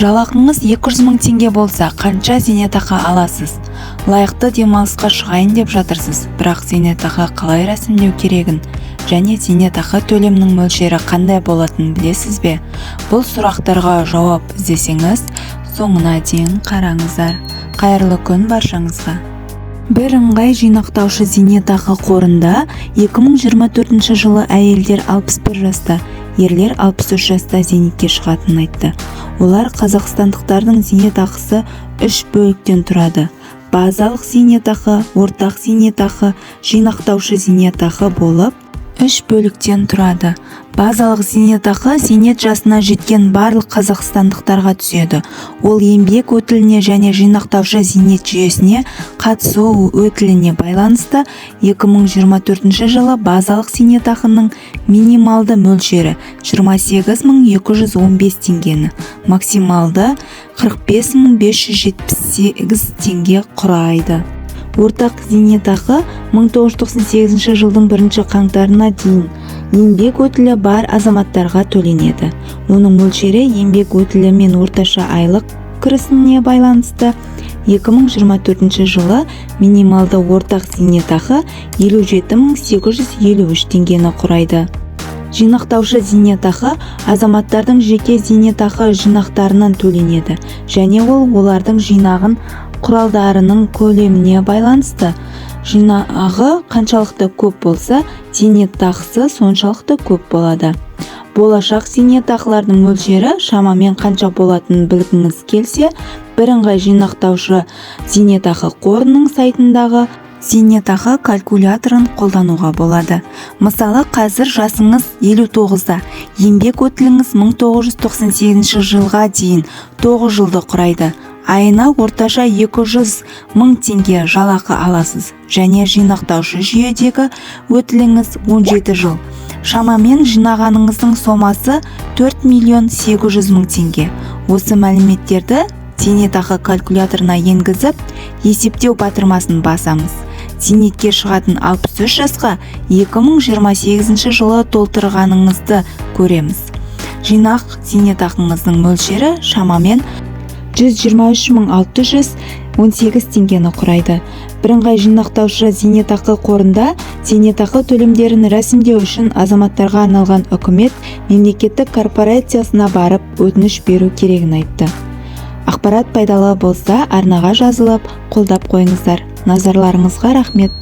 Жалақыңыз 200 мың теңге болса, қанша зейнетақы аласыз? Лайықты демалысқа шығайын деп жатырсыз, бірақ зейнетақы қалай рәсімдеу керегін және зейнетақы төлемнің мөлшері қандай болатынын білесіз бе? Бұл сұрақтарға жауап іздесеңіз, соңына дейін қараңыздар. Қайырлы күн баршаңызға. Бірыңғай жинақтаушы зейнетақы қорында 2024 жылы әйелдер 61 жаста, ерлер 63 жаста зейнетке шығатынын айтты. Олар қазақстандықтардың зейнетақысы 3 бөліктен тұрады. Базалық зейнетақы, ортақ зейнетақы, жинақтаушы зейнетақы болып 3 бөліктен тұрады. Базалық зейнетақы зейнет жасына жеткен барлық қазақстандықтарға түседі. Ол еңбек өтіліне және жинақтаушы зейнет жүйесіне қатысу өтіліне байланысты 2024 жылы базалық зейнетақының минималды мөлшері 28.215 теңгені, максималды 45.578 теңге құрайды. Ортақ зейнетақы 1998 жылдың 1 қаңтарына дейін еңбек өтілі бар азаматтарға төленеді. Оның мөлшері еңбек өтілі мен орташа айлық кірісіне байланысты. 2024 жылы минималды ортақ зейнетақы 57.853 теңгені құрайды. Жинақтаушы зейнетақы азаматтардың жеке зейнетақы жинақтарынан төленеді және ол олардың жинағын құралдарының көлеміне байланысты. Жинағы қаншалықты көп болса, зейнетақысы соншалықты көп болады. Болашақ зейнетақылардың мөлшері шамамен қанша болатынын білгіңіз келсе, бірыңғай жинақтаушы зейнетақы қорының сайтындағы зейнетақы калькуляторын қолдануға болады. Мысалы, қазір жасыңыз 59-да, еңбек өтіліңіз 1998 жылға дейін 9 жылды құрайды. Айына орташа 200 мың теңге жалақы аласыз және жинақтаушы жүйедегі өтіліңіз 17 жыл. Шамамен жинағаныңыздың сомасы 4.800.000 теңге. Осы мәліметтерді зейнетақы калькуляторына енгізіп, есептеу батырмасын басамыз. Зейнетке шығатын 63 жасқа 2028 жылы толтырғаныңызды көреміз. Жинақ зейнетақыңыздың мөлшері шамамен 123.618 теңгені құрайды. Бірыңғай жинақтаушы зейнетақы қорында зейнетақы төлемдерін рәсімдеу үшін азаматтарға арналған үкімет мемлекеттік корпорациясына барып өтініш беру керегін айтты. Ақпарат пайдалы болса, арнаға жазылып, қолдап қойыңыздар. Назарларыңызға рахмет.